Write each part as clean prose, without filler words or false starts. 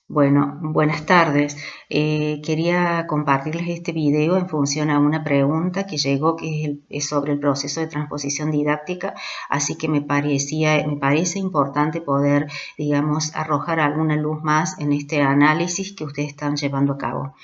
Bueno, buenas tardes. Quería compartirles este video en función a una pregunta que llegó es sobre el proceso de transposición didáctica, así que me parece importante poder, digamos, arrojar alguna luz más en este análisis que ustedes están llevando a cabo.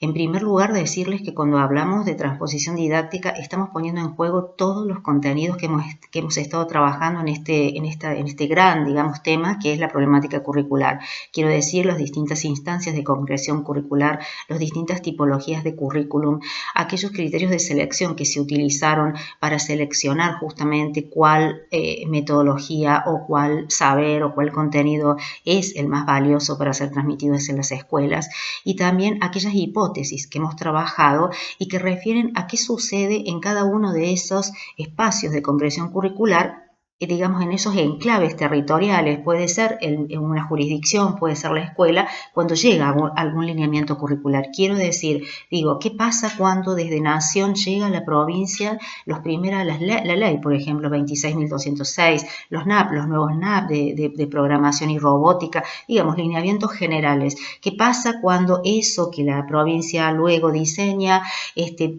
En primer lugar, decirles que cuando hablamos de transposición didáctica estamos poniendo en juego todos los contenidos que hemos estado trabajando en este gran, digamos, tema que es la problemática curricular. Quiero decir, las distintas instancias de concreción curricular, las distintas tipologías de currículum, aquellos criterios de selección que se utilizaron para seleccionar justamente cuál metodología o cuál saber o cuál contenido es el más valioso para ser transmitido en las escuelas, y también aquellas hipótesis que hemos trabajado y que refieren a qué sucede en cada uno de esos espacios de comprensión curricular, digamos, en esos enclaves territoriales. Puede ser en una jurisdicción, puede ser la escuela, cuando llega algún lineamiento curricular. Quiero decir, ¿qué pasa cuando desde nación llega a la provincia la ley, por ejemplo, 26.206, los NAP, los nuevos NAP de programación y robótica, digamos, lineamientos generales? ¿Qué pasa cuando eso que la provincia luego diseña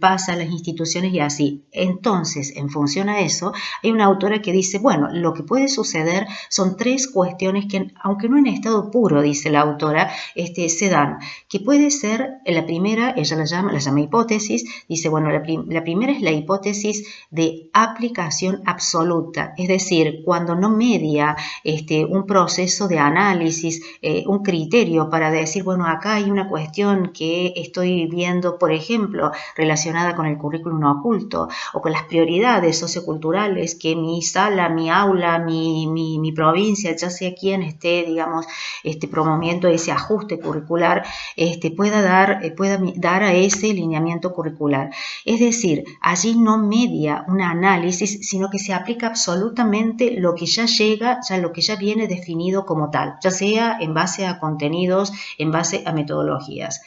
pasa a las instituciones y así? Entonces, en función a eso, hay una autora que dice, bueno, lo que puede suceder son tres cuestiones que, aunque no en estado puro, dice la autora, se dan. Que puede ser la primera, ella la llama hipótesis, dice, bueno, la primera es la hipótesis de aplicación absoluta, es decir, cuando no media un proceso de análisis, un criterio para decir, bueno, acá hay una cuestión que estoy viendo, por ejemplo, relacionada con el currículum oculto o con las prioridades socioculturales que mi sala, mi aula, mi provincia, ya sea quien esté, digamos, promoviendo ese ajuste curricular, pueda dar a ese lineamiento curricular. Es decir, allí no media un análisis, sino que se aplica absolutamente lo que ya llega, lo que ya viene definido como tal, ya sea en base a contenidos, en base a metodologías.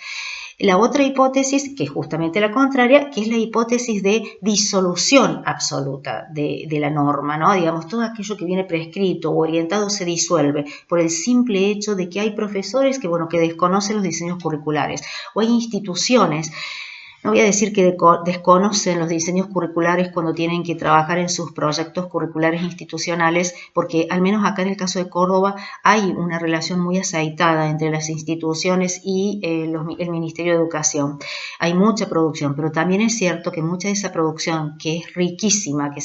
La otra hipótesis, que es justamente la contraria, que es la hipótesis de disolución absoluta de la norma, ¿no? Digamos, todo aquello que viene prescrito o orientado se disuelve por el simple hecho de que hay profesores que desconocen los diseños curriculares, o hay instituciones. No voy a decir que desconocen los diseños curriculares cuando tienen que trabajar en sus proyectos curriculares institucionales, porque al menos acá en el caso de Córdoba hay una relación muy aceitada entre las instituciones y el Ministerio de Educación. Hay mucha producción, pero también es cierto que mucha de esa producción, que es riquísima, que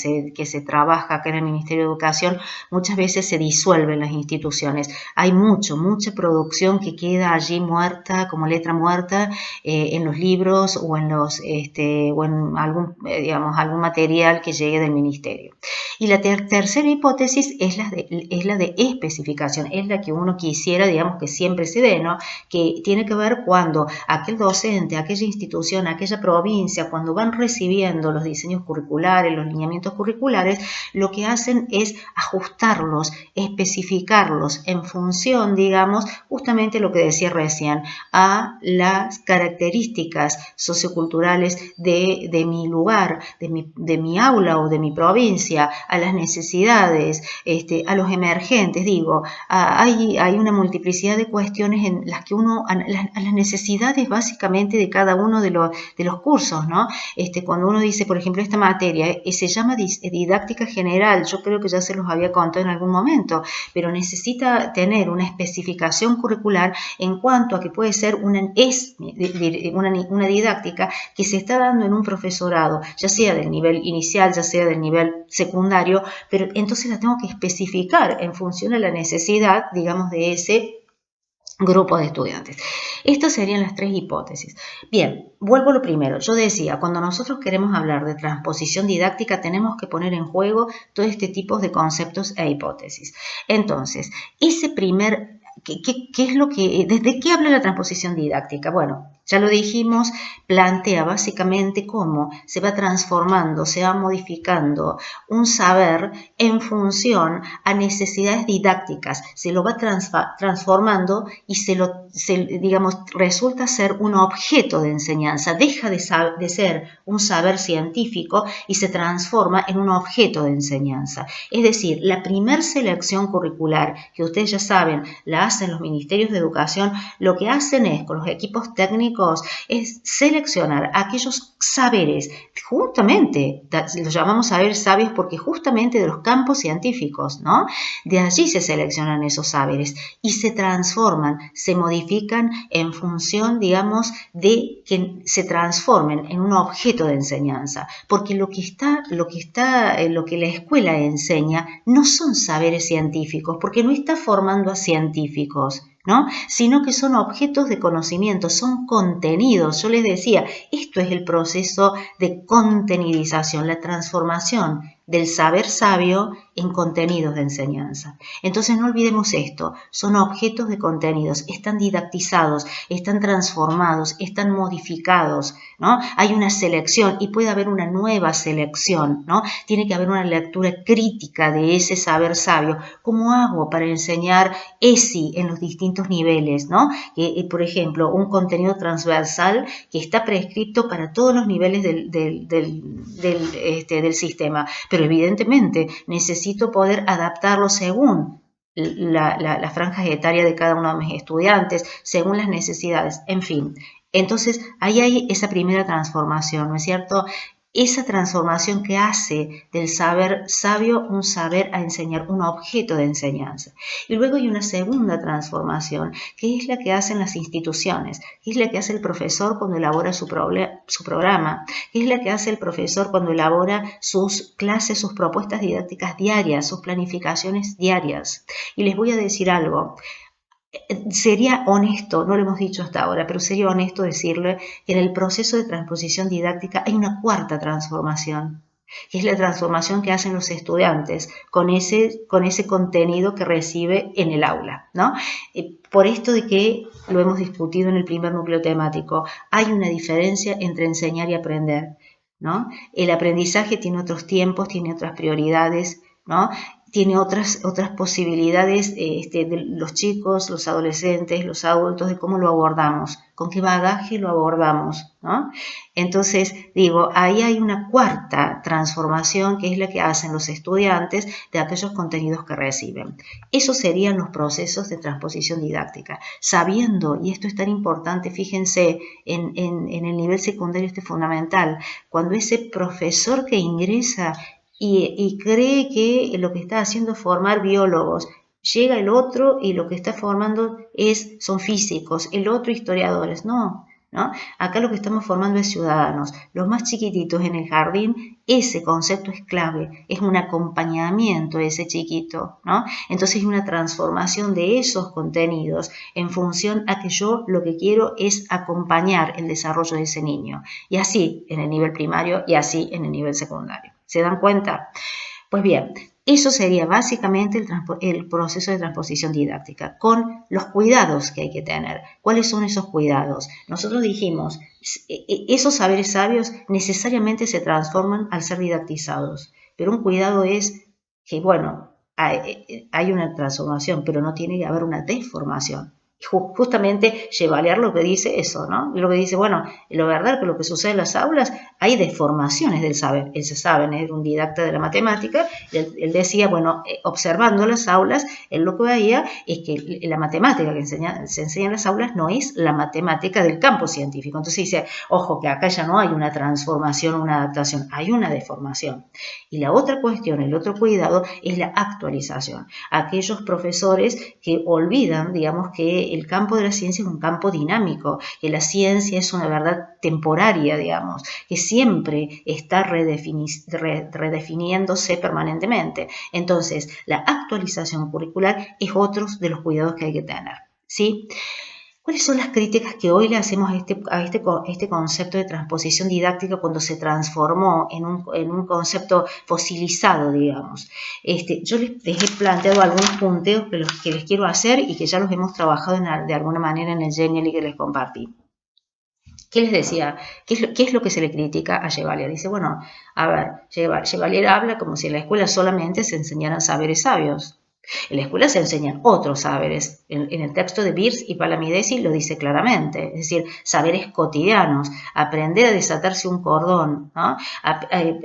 se trabaja acá en el Ministerio de Educación, muchas veces se disuelve en las instituciones. Hay mucha producción que queda allí muerta, como letra muerta, en los libros o en algún material que llegue del ministerio. Y la tercera hipótesis es la de especificación, es la que uno quisiera, digamos, que siempre se dé, ¿no? Que tiene que ver cuando aquel docente, aquella institución, aquella provincia, cuando van recibiendo los diseños curriculares, los lineamientos curriculares, lo que hacen es ajustarlos, especificarlos en función, digamos, justamente lo que decía recién, a las características socioculturales de mi lugar, de mi aula o de mi provincia, a las necesidades, a los emergentes. Hay una multiplicidad de cuestiones en las que a las necesidades básicamente de cada uno de los cursos, ¿no? Cuando uno dice, por ejemplo, esta materia se llama didáctica general, yo creo que ya se los había contado en algún momento, pero necesita tener una especificación curricular en cuanto a que puede ser una didáctica que se está dando en un profesorado, ya sea del nivel inicial, ya sea del nivel secundario, pero entonces la tengo que especificar en función a la necesidad, digamos, de ese grupo de estudiantes. Estas serían las tres hipótesis. Bien, vuelvo a lo primero. Yo decía, cuando nosotros queremos hablar de transposición didáctica, tenemos que poner en juego todo este tipo de conceptos e hipótesis. Entonces, ese primer... ¿Qué es lo que, desde qué habla la transposición didáctica? Bueno, Ya lo dijimos, plantea básicamente cómo se va transformando, se va modificando un saber en función a necesidades didácticas, se lo va transformando y digamos, resulta ser un objeto de enseñanza, deja de ser un saber científico y se transforma en un objeto de enseñanza. Es decir, la primer selección curricular, que ustedes ya saben, la hacen los ministerios de educación, lo que hacen es, con los equipos técnicos, es seleccionar aquellos saberes, justamente, los llamamos saberes sabios porque justamente de los campos científicos, ¿no? De allí se seleccionan esos saberes y se transforman, se modifican en función, digamos, de que se transformen en un objeto de enseñanza, porque lo que la escuela enseña no son saberes científicos, porque no está formando a científicos, ¿no? Sino que son objetos de conocimiento, son contenidos. Yo les decía, esto es el proceso de contenidización, la transformación del saber sabio en contenidos de enseñanza. Entonces no olvidemos esto, son objetos de contenidos, están didactizados, están transformados, están modificados, ¿no? Hay una selección y puede haber una nueva selección, ¿no? Tiene que haber una lectura crítica de ese saber sabio. ¿Cómo hago para enseñar ESI en los distintos niveles, ¿no? Por ejemplo, un contenido transversal que está prescrito para todos los niveles del sistema, pero evidentemente necesito poder adaptarlo según la franja etaria de cada uno de mis estudiantes, según las necesidades, en fin. Entonces, ahí hay esa primera transformación, ¿no es cierto? Esa transformación que hace del saber sabio un saber a enseñar, un objeto de enseñanza. Y luego hay una segunda transformación, que es la que hacen las instituciones, que es la que hace el profesor cuando elabora su programa, que es la que hace el profesor cuando elabora sus clases, sus propuestas didácticas diarias, sus planificaciones diarias. Y les voy a decir algo. Sería honesto, no lo hemos dicho hasta ahora, pero sería honesto decirle que en el proceso de transposición didáctica hay una cuarta transformación, que es la transformación que hacen los estudiantes con ese contenido que recibe en el aula, ¿no? Por esto de que lo hemos discutido en el primer núcleo temático, hay una diferencia entre enseñar y aprender, ¿no? El aprendizaje tiene otros tiempos, tiene otras prioridades, ¿no? Tiene otras posibilidades de los chicos, los adolescentes, los adultos, de cómo lo abordamos, con qué bagaje lo abordamos, ¿no? Entonces, digo, ahí hay una cuarta transformación que es la que hacen los estudiantes de aquellos contenidos que reciben. Esos serían los procesos de transposición didáctica. Sabiendo, y esto es tan importante, fíjense, en el nivel secundario este es fundamental, cuando ese profesor que ingresa y cree que lo que está haciendo es formar biólogos. Llega el otro y lo que está formando son físicos, el otro historiadores. No, ¿no? Acá lo que estamos formando es ciudadanos. Los más chiquititos en el jardín, ese concepto es clave, es un acompañamiento de ese chiquito, ¿no? Entonces es una transformación de esos contenidos en función a que yo lo que quiero es acompañar el desarrollo de ese niño. Y así en el nivel primario y así en el nivel secundario. ¿Se dan cuenta? Pues bien, eso sería básicamente el proceso de transposición didáctica, con los cuidados que hay que tener. ¿Cuáles son esos cuidados? Nosotros dijimos, esos saberes sabios necesariamente se transforman al ser didactizados, pero un cuidado es que, bueno, hay una transformación, pero no tiene que haber una deformación. Justamente Chevalier lo que dice eso, ¿no? Lo que dice, bueno, lo verdad que lo que sucede en las aulas, hay deformaciones del saber. Él se sabe, era un didacta de la matemática, él decía, bueno, observando las aulas, él lo que veía es que la matemática que se enseña en las aulas no es la matemática del campo científico. Entonces dice, ojo, que acá ya no hay una transformación, una adaptación, hay una deformación. Y la otra cuestión, el otro cuidado, es la actualización. Aquellos profesores que olvidan, digamos, que el campo de la ciencia es un campo dinámico, que la ciencia es una verdad temporaria, digamos, que siempre está redefiniéndose permanentemente. Entonces, la actualización curricular es otro de los cuidados que hay que tener, ¿sí? ¿Cuáles son las críticas que hoy le hacemos a este concepto de transposición didáctica cuando se transformó en un concepto fosilizado, digamos? Yo les he planteado algunos punteos que les quiero hacer y que ya los hemos trabajado de alguna manera en el Genial y que les compartí. ¿Qué les decía? ¿Qué es lo que se le critica a Chevalier? Dice, bueno, a ver, Chevalier habla como si en la escuela solamente se enseñaran saberes sabios. En la escuela se enseñan otros saberes. En el texto de Beers y Palamidesi lo dice claramente, es decir, saberes cotidianos, aprender a desatarse un cordón, ¿no?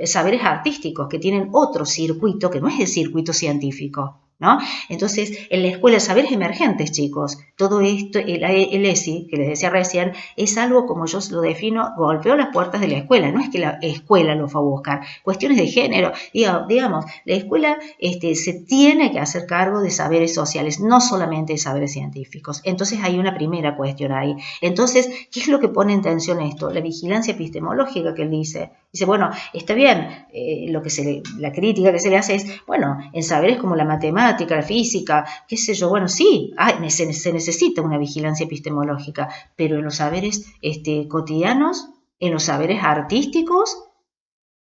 Saberes artísticos que tienen otro circuito que no es el circuito científico, ¿no? Entonces, en la escuela, saberes emergentes, chicos, todo esto, el ESI, que les decía recién, es algo, como yo lo defino, golpeó las puertas de la escuela, no es que la escuela lo fue a buscar, cuestiones de género, digamos, la escuela se tiene que hacer cargo de saberes sociales, no solamente de saberes científicos. Entonces hay una primera cuestión ahí. Entonces, ¿qué es lo que pone en tensión esto? La vigilancia epistemológica que él dice. Dice, bueno, está bien, la crítica que se le hace es, bueno, en saberes como la matemática, la física, qué sé yo, bueno, sí, se necesita una vigilancia epistemológica, pero en los saberes cotidianos, en los saberes artísticos,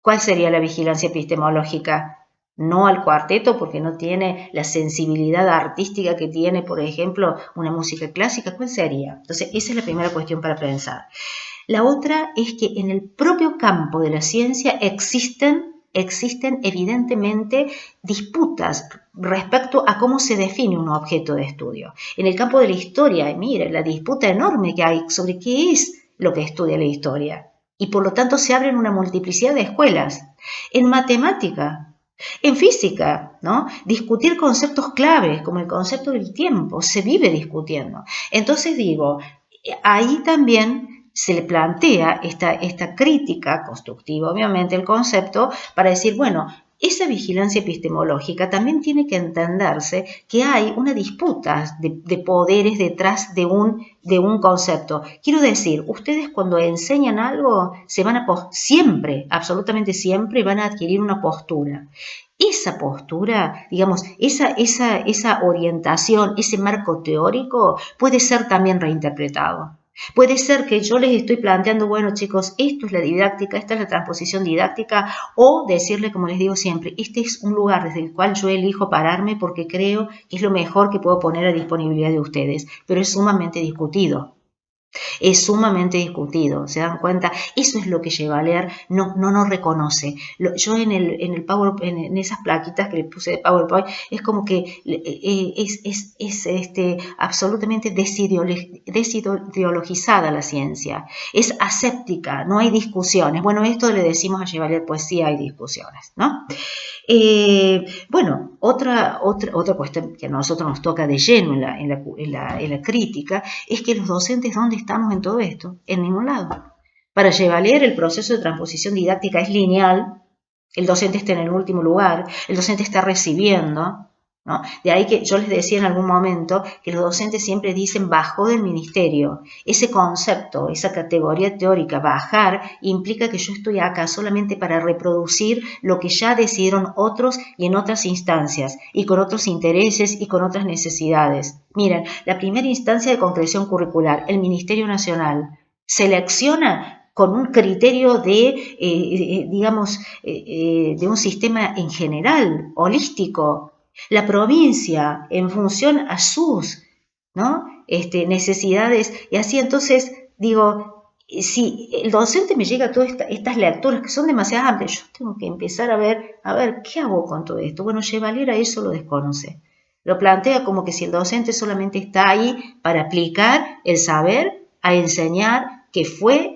¿cuál sería la vigilancia epistemológica? No al cuarteto porque no tiene la sensibilidad artística que tiene, por ejemplo, una música clásica. ¿Cuál sería? Entonces, esa es la primera cuestión para pensar. La otra es que en el propio campo de la ciencia existen evidentemente disputas respecto a cómo se define un objeto de estudio. En el campo de la historia, mire, la disputa enorme que hay sobre qué es lo que estudia la historia. Y por lo tanto se abren una multiplicidad de escuelas. En matemática, en física, ¿no? Discutir conceptos claves, como el concepto del tiempo, se vive discutiendo. Entonces digo, ahí también se le plantea esta crítica constructiva, obviamente, el concepto, para decir, bueno, esa vigilancia epistemológica también tiene que entenderse que hay una disputa de poderes detrás de un concepto. Quiero decir, ustedes cuando enseñan algo se van a siempre, absolutamente siempre, van a adquirir una postura. Esa postura, digamos, esa orientación, ese marco teórico puede ser también reinterpretado. Puede ser que yo les estoy planteando, bueno chicos, esto es la didáctica, esta es la transposición didáctica, o decirle, como les digo siempre, este es un lugar desde el cual yo elijo pararme porque creo que es lo mejor que puedo poner a disponibilidad de ustedes, pero es sumamente discutido. Es sumamente discutido, ¿se dan cuenta? Eso es lo que Chevalier no reconoce. Yo en el PowerPoint, en esas plaquitas que le puse de PowerPoint, es como que es absolutamente desideologizada la ciencia. Es aséptica, no hay discusiones. Bueno, esto le decimos a Chevalier, pues sí hay discusiones, ¿no? Bueno, otra cuestión que a nosotros nos toca de lleno en la crítica es que los docentes, ¿dónde estamos en todo esto? En ningún lado. Para Chevalier el proceso de transposición didáctica es lineal, el docente está en el último lugar, el docente está recibiendo, ¿no? De ahí que yo les decía en algún momento que los docentes siempre dicen bajó del ministerio. Ese concepto, esa categoría teórica, bajar, implica que yo estoy acá solamente para reproducir lo que ya decidieron otros y en otras instancias, y con otros intereses y con otras necesidades. Miren, la primera instancia de concreción curricular, el Ministerio Nacional, selecciona con un criterio de un sistema en general, holístico. La provincia, en función a sus, ¿no? Necesidades, y así entonces digo, si el docente me llega a todas estas lecturas que son demasiado amplias, yo tengo que empezar a ver, ¿qué hago con todo esto? Bueno, Chevalier a eso lo desconoce. Lo plantea como que si el docente solamente está ahí para aplicar el saber, a enseñar, que fue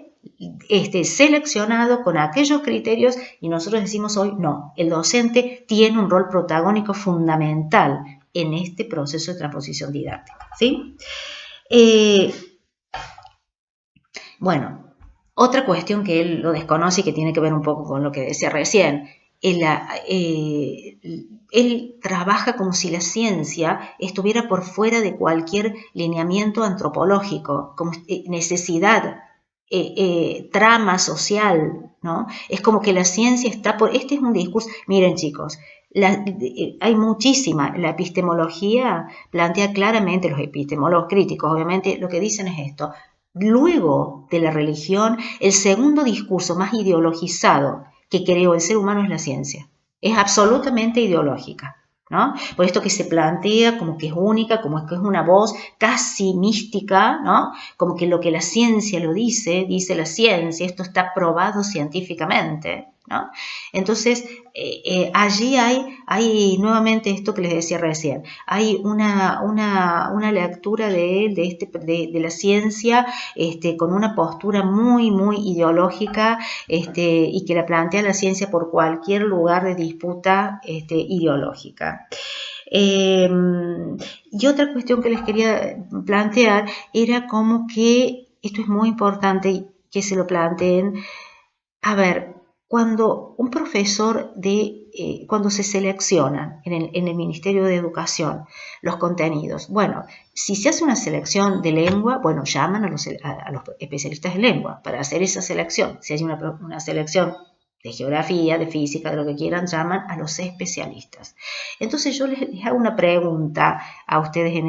seleccionado con aquellos criterios, y nosotros decimos hoy, no, el docente tiene un rol protagónico fundamental en este proceso de transposición didáctica, ¿sí? Bueno, otra cuestión que él lo desconoce y que tiene que ver un poco con lo que decía recién, él trabaja como si la ciencia estuviera por fuera de cualquier lineamiento antropológico, como necesidad, trama social, ¿no? Es como que la ciencia está por... Este es un discurso... Miren chicos, hay muchísima... La epistemología plantea claramente, los epistemólogos críticos obviamente lo que dicen es esto. Luego de la religión, el segundo discurso más ideologizado que creó el ser humano es la ciencia. Es absolutamente ideológica. ¿no? Por esto que se plantea como que es única, como que es una voz casi mística, ¿no? Como que lo que la ciencia lo dice la ciencia, esto está probado científicamente, ¿no? Entonces, allí hay nuevamente esto que les decía recién, hay una lectura de la ciencia con una postura muy, muy ideológica y que la plantea la ciencia por cualquier lugar de disputa ideológica. Y otra cuestión que les quería plantear era como que, esto es muy importante que se lo planteen, a ver, cuando un profesor cuando se seleccionan en el Ministerio de Educación los contenidos, bueno, si se hace una selección de lengua, bueno, llaman a los especialistas de lengua para hacer esa selección. Si hay una selección de geografía, de física, de lo que quieran, llaman a los especialistas. Entonces yo les hago una pregunta a ustedes en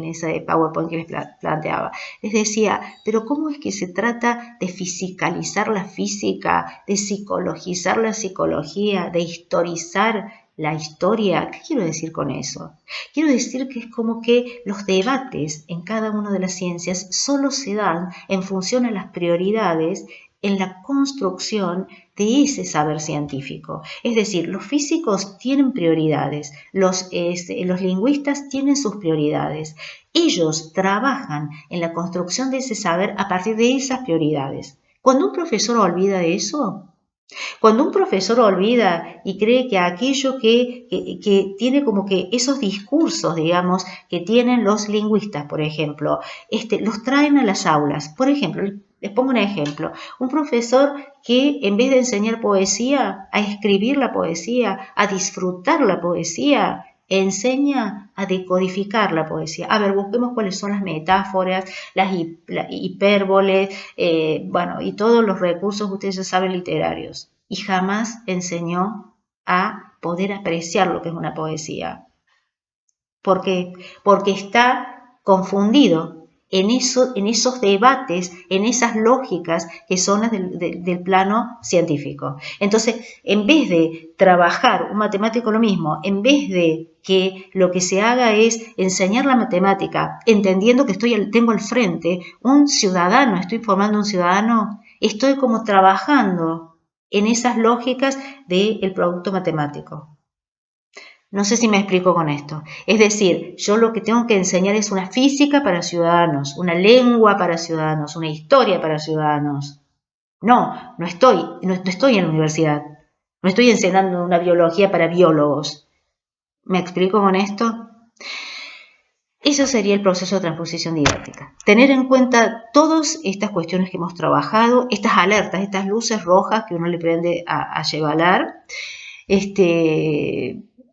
ese PowerPoint que les planteaba. Les decía, pero ¿cómo es que se trata de fisicalizar la física, de psicologizar la psicología, de historizar la historia? ¿Qué quiero decir con eso? Quiero decir que es como que los debates en cada una de las ciencias solo se dan en función a las prioridades en la construcción de ese saber científico. Es decir, los físicos tienen prioridades, los lingüistas tienen sus prioridades. Ellos trabajan en la construcción de ese saber a partir de esas prioridades. Cuando un profesor olvida de eso, cuando un profesor olvida y cree que aquello que tiene como que esos discursos, digamos, que tienen los lingüistas, por ejemplo, los traen a las aulas. Por ejemplo, les pongo un ejemplo. Un profesor que en vez de enseñar poesía, a escribir la poesía, a disfrutar la poesía, enseña a decodificar la poesía. A ver, busquemos cuáles son las metáforas, las hipérboles, bueno, y todos los recursos que ustedes ya saben literarios. Y jamás enseñó a poder apreciar lo que es una poesía. ¿Por qué? Porque está confundido en esos debates, en esas lógicas que son las del plano científico. Entonces, en vez de trabajar un matemático lo mismo, en vez de que lo que se haga es enseñar la matemática, entendiendo que tengo al frente un ciudadano, estoy formando un ciudadano, estoy como trabajando en esas lógicas del producto matemático. No sé si me explico con esto. Es decir, yo lo que tengo que enseñar es una física para ciudadanos, una lengua para ciudadanos, una historia para ciudadanos. No estoy en la universidad. No estoy enseñando una biología para biólogos. ¿Me explico con esto? Eso sería el proceso de transposición didáctica. Tener en cuenta todas estas cuestiones que hemos trabajado, estas alertas, estas luces rojas que uno le prende a llevar.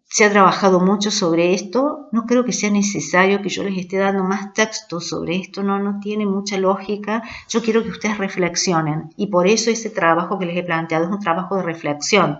Se ha trabajado mucho sobre esto, no creo que sea necesario que yo les esté dando más texto sobre esto, no tiene mucha lógica. Yo quiero que ustedes reflexionen y por eso ese trabajo que les he planteado es un trabajo de reflexión.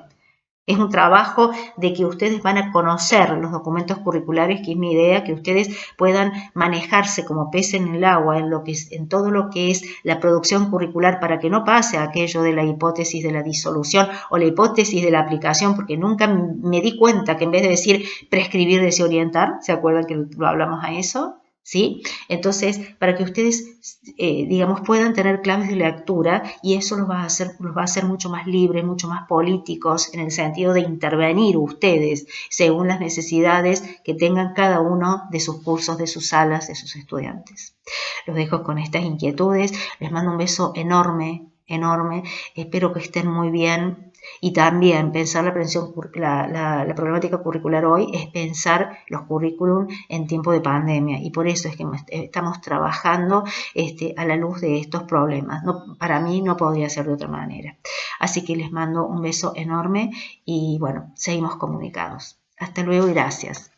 Es un trabajo de que ustedes van a conocer los documentos curriculares, que es mi idea, que ustedes puedan manejarse como pez en el agua en todo lo que es la producción curricular para que no pase aquello de la hipótesis de la disolución o la hipótesis de la aplicación, porque nunca me di cuenta que en vez de decir prescribir decía orientar, ¿se acuerdan que lo hablamos a eso? ¿Sí? Entonces, para que ustedes, digamos, puedan tener claves de lectura y eso los va a hacer mucho más libres, mucho más políticos, en el sentido de intervenir ustedes según las necesidades que tengan cada uno de sus cursos, de sus salas, de sus estudiantes. Los dejo con estas inquietudes, les mando un beso enorme, enorme, espero que estén muy bien. Y también pensar la problemática curricular hoy es pensar los currículum en tiempo de pandemia y por eso es que estamos trabajando a la luz de estos problemas. No, para mí no podría ser de otra manera. Así que les mando un beso enorme y bueno, seguimos comunicados. Hasta luego y gracias.